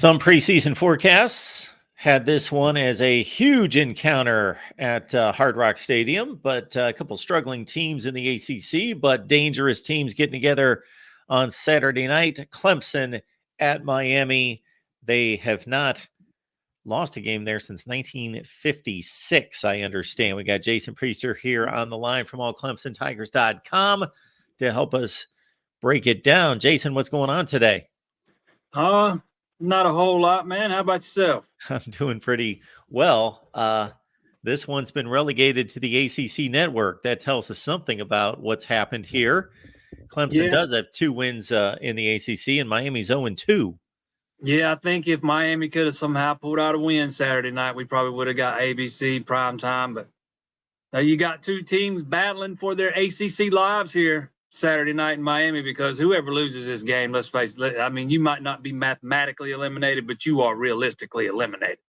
Some preseason forecasts had this one as a huge encounter at Hard Rock Stadium, but a couple struggling teams in the ACC, but dangerous teams getting together on Saturday night. Clemson at Miami. They have not lost a game there since 1956, I understand. We got Jason Priester here on the line from allclemsontigers.com to help us break it down. Jason, what's going on today? Not a whole lot, man. How about yourself? I'm doing pretty well. This one's been relegated to the ACC network. That tells us something about what's happened here. Clemson does have 2 wins in the ACC, and Miami's 0-2. Yeah, I think if Miami could have somehow pulled out a win Saturday night, we probably would have got ABC prime time. But now you got 2 teams battling for their ACC lives here Saturday night in Miami, because whoever loses this game, let's face it, I mean, you might not be mathematically eliminated, but you are realistically eliminated.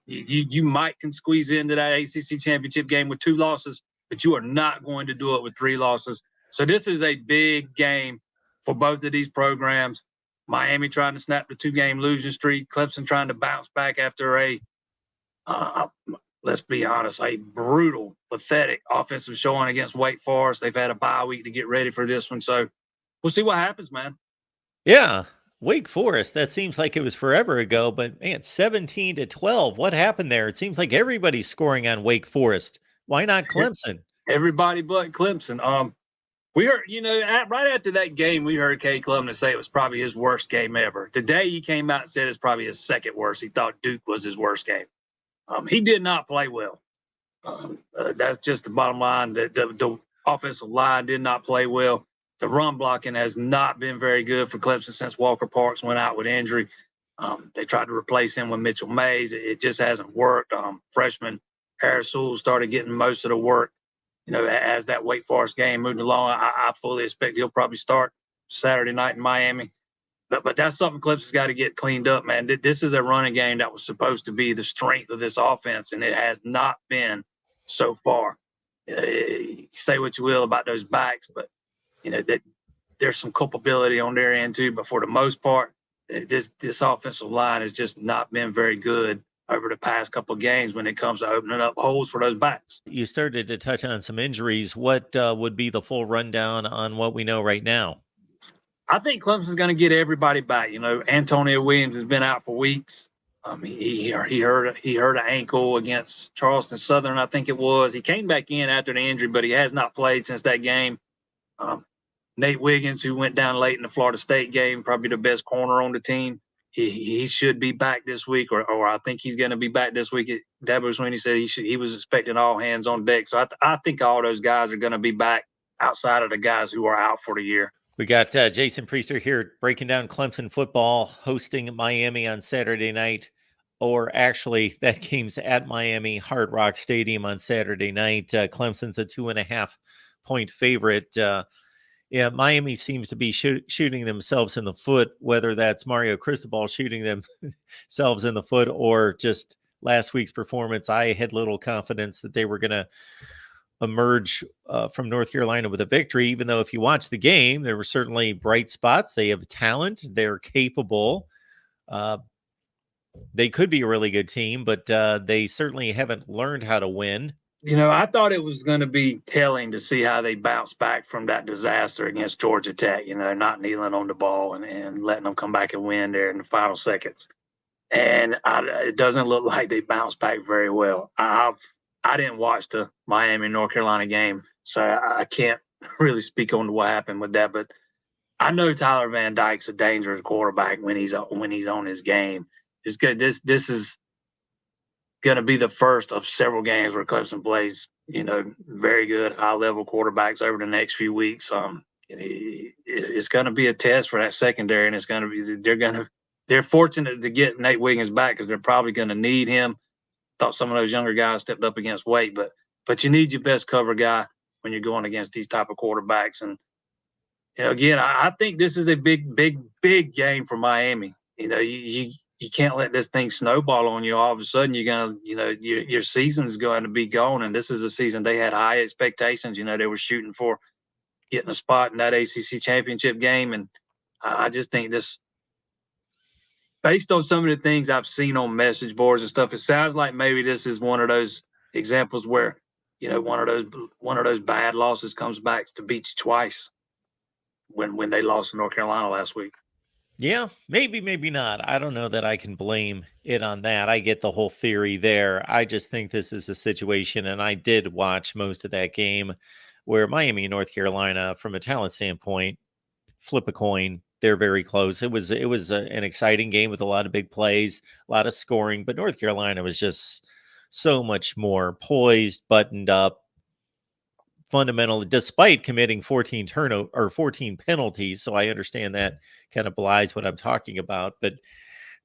You might can squeeze into that ACC championship game with 2 losses, but you are not going to do it with 3 losses. So this is a big game for both of these programs. Miami trying to snap the 2-game losing streak. Clemson trying to bounce back after a, let's be honest, a brutal, pathetic offensive showing against Wake Forest. They've had a bye week to get ready for this one. So we'll see what happens, man. Yeah, Wake Forest, that seems like it was forever ago, but man, 17-12. What happened there? It seems like everybody's scoring on Wake Forest. Why not Clemson? Everybody but Clemson. We heard, right after that game, we heard Cade Klubnik say it was probably his worst game ever. Today, he came out and said it's probably his second worst. He thought Duke was his worst game. He did not play well. That's just the bottom line. The offensive line did not play well. The run blocking has not been very good for Clemson since Walker Parks went out with injury. They tried to replace him with Mitchell Mays. It just hasn't worked. Freshman Harris Sewell started getting most of the work. As that Wake Forest game moved along, I fully expect he'll probably start Saturday night in Miami. But that's something Clemson's got to get cleaned up, man. This is a running game that was supposed to be the strength of this offense, and it has not been so far. Say what you will about those backs, but that there's some culpability on their end too. But for the most part, this offensive line has just not been very good over the past couple of games when it comes to opening up holes for those backs. You started to touch on some injuries. What would be the full rundown on what we know right now? I think Clemson's going to get everybody back. Antonio Williams has been out for weeks. He hurt an ankle against Charleston Southern, I think it was. He came back in after the injury, but he has not played since that game. Nate Wiggins, who went down late in the Florida State game, probably the best corner on the team. He should be back this week, or I think he's going to be back this week. Dabo Swinney said he was expecting all hands on deck. So I think all those guys are going to be back outside of the guys who are out for the year. We got Jason Priester here breaking down Clemson football, hosting Miami on Saturday night, or actually that game's at Miami Hard Rock Stadium on Saturday night. Clemson's a 2.5-point favorite. Yeah, Miami seems to be shooting themselves in the foot, whether that's Mario Cristobal shooting themselves in the foot or just last week's performance. I had little confidence that they were going to emerge from North Carolina with a victory, even though if you watch the game, there were certainly bright spots. They have talent. They're capable. They could be a really good team, but they certainly haven't learned how to win. I thought it was going to be telling to see how they bounce back from that disaster against Georgia Tech, not kneeling on the ball and letting them come back and win there in the final seconds. And it doesn't look like they bounced back very well. I didn't watch the Miami-North Carolina game, so I can't really speak on what happened with that. But I know Tyler Van Dyke's a dangerous quarterback when he's on his game. It's good. This is going to be the first of several games where Clemson plays, very good high-level quarterbacks over the next few weeks. It's going to be a test for that secondary, and it's going to be they're fortunate to get Nate Wiggins back because they're probably going to need him. Thought some of those younger guys stepped up against Wake, but you need your best cover guy when you're going against these type of quarterbacks. And again, I think this is a big game for Miami. You can't let this thing snowball on you. All of a sudden, you're gonna, your season's going to be gone. And this is a season they had high expectations. They were shooting for getting a spot in that ACC championship game, and I just think this based on some of the things I've seen on message boards and stuff, it sounds like maybe this is one of those examples where, one of those bad losses comes back to beat you twice when they lost to North Carolina last week. Yeah, maybe, maybe not. I don't know that I can blame it on that. I get the whole theory there. I just think this is a situation, and I did watch most of that game where Miami and North Carolina, from a talent standpoint, flip a coin. They're very close. An exciting game with a lot of big plays, a lot of scoring, but North Carolina was just so much more poised, buttoned up, fundamental, despite committing 14 turnover or 14 penalties. So I understand that kind of belies what I'm talking about, but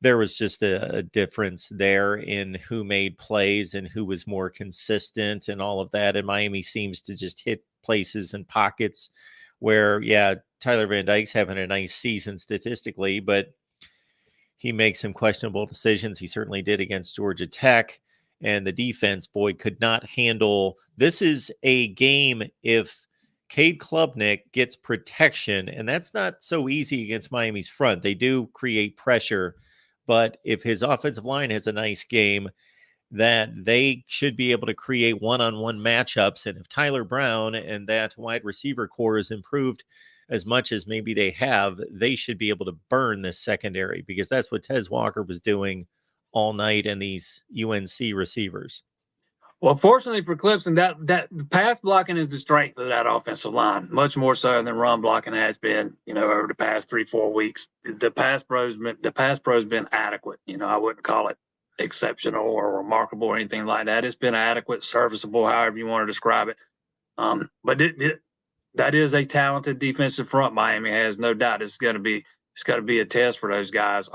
there was just a difference there in who made plays and who was more consistent and all of that. And Miami seems to just hit places and pockets where, yeah, Tyler Van Dyke's having a nice season statistically, but he makes some questionable decisions. He certainly did against Georgia Tech. And the defense, boy, could not handle. This is a game if Cade Klubnik gets protection, and that's not so easy against Miami's front. They do create pressure, but if his offensive line has a nice game, that they should be able to create one-on-one matchups. And if Tyler Brown and that wide receiver core is improved as much as maybe they have, they should be able to burn this secondary, because that's what Tez Walker was doing all night and these UNC receivers. Well, fortunately for Clemson, that the pass blocking is the strength of that offensive line, much more so than run blocking has been, over the past 3-4 weeks. The pass pro's been adequate. I wouldn't call it exceptional or remarkable or anything like that. It's been adequate, serviceable, however you want to describe it. But that is a talented defensive front Miami has, no doubt. It's got to be a test for those guys.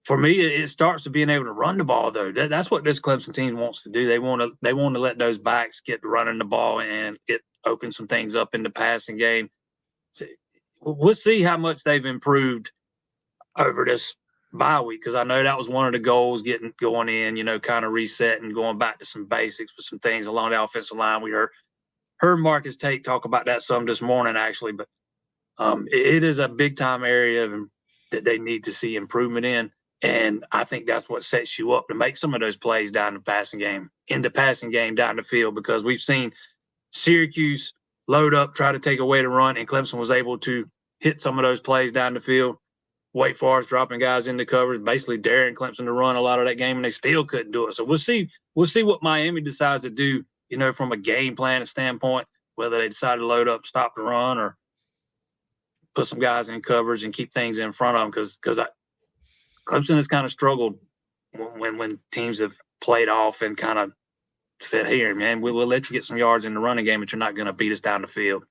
For me, it starts with being able to run the ball, though. That's what this Clemson team wants to do. They want to let those backs get running the ball and open some things up in the passing game. So we'll see how much they've improved over this bye week, because I know that was one of the goals, going in, kind of resetting, going back to some basics with some things along the offensive line. We heard Marcus Tate talk about that some this morning, actually, but it is a big time area that they need to see improvement in. And I think that's what sets you up to make some of those plays down the passing game, down the field, because we've seen Syracuse load up, try to take away the run, and Clemson was able to hit some of those plays down the field. Wake Forest dropping guys into coverage, basically daring Clemson to run a lot of that game, and they still couldn't do it. So we'll see what Miami decides to do, from a game plan standpoint, whether they decide to load up, stop the run, or put some guys in coverage and keep things in front of them, because Clemson has kind of struggled when teams have played off and kind of said, "Here, man, we'll let you get some yards in the running game, but you're not going to beat us down the field."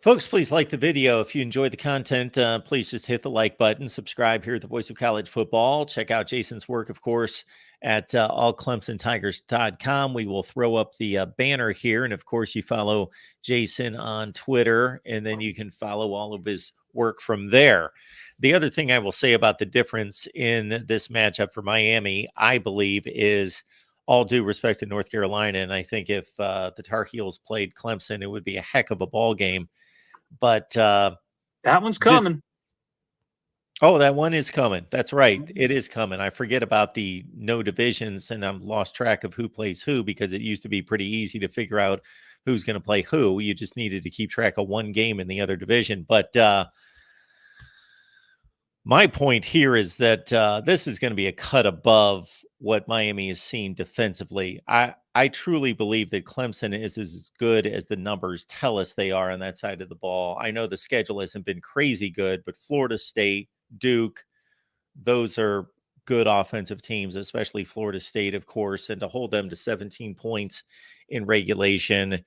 Folks, please like the video. If you enjoyed the content, please just hit the like button. Subscribe here at the Voice of College Football. Check out Jason's work, of course, at allclemsontigers.com. We will throw up the banner here. And, of course, you follow Jason on Twitter, and then you can follow all of his work from there. The other thing I will say about the difference in this matchup for Miami, I believe, is all due respect to North Carolina. And I think if the Tar Heels played Clemson, it would be a heck of a ball game. But that one's coming. That one is coming. That's right. It is coming. I forget about the no divisions, and I'm lost track of who plays who, because it used to be pretty easy to figure out who's going to play who. You just needed to keep track of one game in the other division. But my point here is that this is going to be a cut above what Miami has seen defensively. I truly believe that Clemson is as good as the numbers tell us they are on that side of the ball. I know the schedule hasn't been crazy good, but Florida State, Duke, those are good offensive teams, especially Florida State, of course, and to hold them to 17 points in regulation,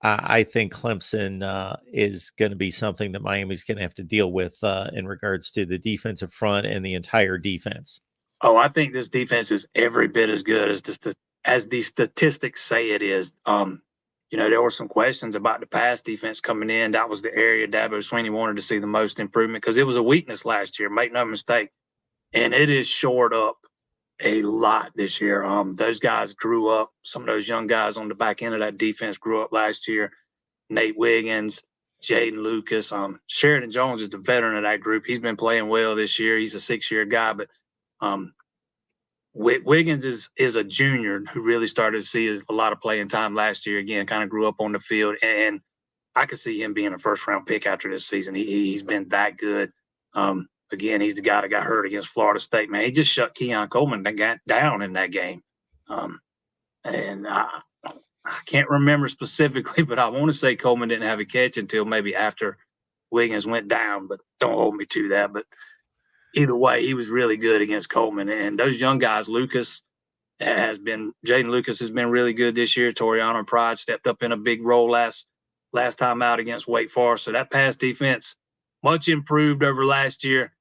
I think Clemson is going to be something that Miami's going to have to deal with in regards to the defensive front and the entire defense. Oh, I think this defense is every bit as good as the statistics say it is. There were some questions about the pass defense coming in. That was the area Dabo Swinney wanted to see the most improvement, because it was a weakness last year, make no mistake. And it is shored up a lot this year. Those guys grew up. Some of those young guys on the back end of that defense grew up last year. Nate Wiggins, Jaden Lucas. Sheridan Jones is the veteran of that group. He's been playing well this year. He's a 6-year guy, but Wiggins is a junior who really started to see a lot of playing time last year. Again, kind of grew up on the field, and I could see him being a first-round pick after this season. He's been that good. Again, he's the guy that got hurt against Florida State. Man, he just shut Keon Coleman down in that game. And I can't remember specifically, but I want to say Coleman didn't have a catch until maybe after Wiggins went down, but don't hold me to that. But either way, he was really good against Coleman. And those young guys, Jaden Lucas has been really good this year. Toriano Pride stepped up in a big role last time out against Wake Forest. So that pass defense, much improved over last year.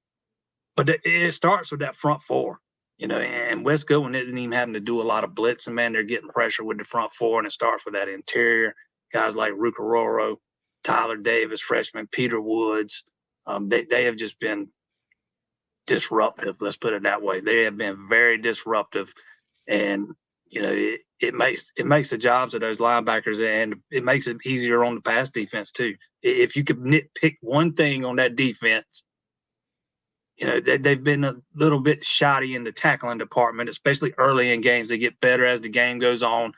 But it starts with that front four, and West Goodwin isn't even having to do a lot of blitzing, man. They're getting pressure with the front four, and it starts with that interior. Guys like Rukaroro, Tyler Davis, freshman, Peter Woods. They have just been disruptive. Let's put it that way. They have been very disruptive, and it makes the jobs of those linebackers, and it makes it easier on the pass defense too. If you could nitpick one thing on that defense, they've been a little bit shoddy in the tackling department, especially early in games. They get better as the game goes on,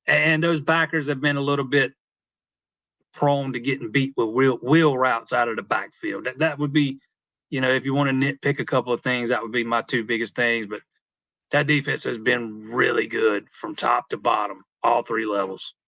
and those backers have been a little bit prone to getting beat with wheel routes out of the backfield. That would be, if you want to nitpick a couple of things, that would be my two biggest things. But that defense has been really good from top to bottom, all three levels.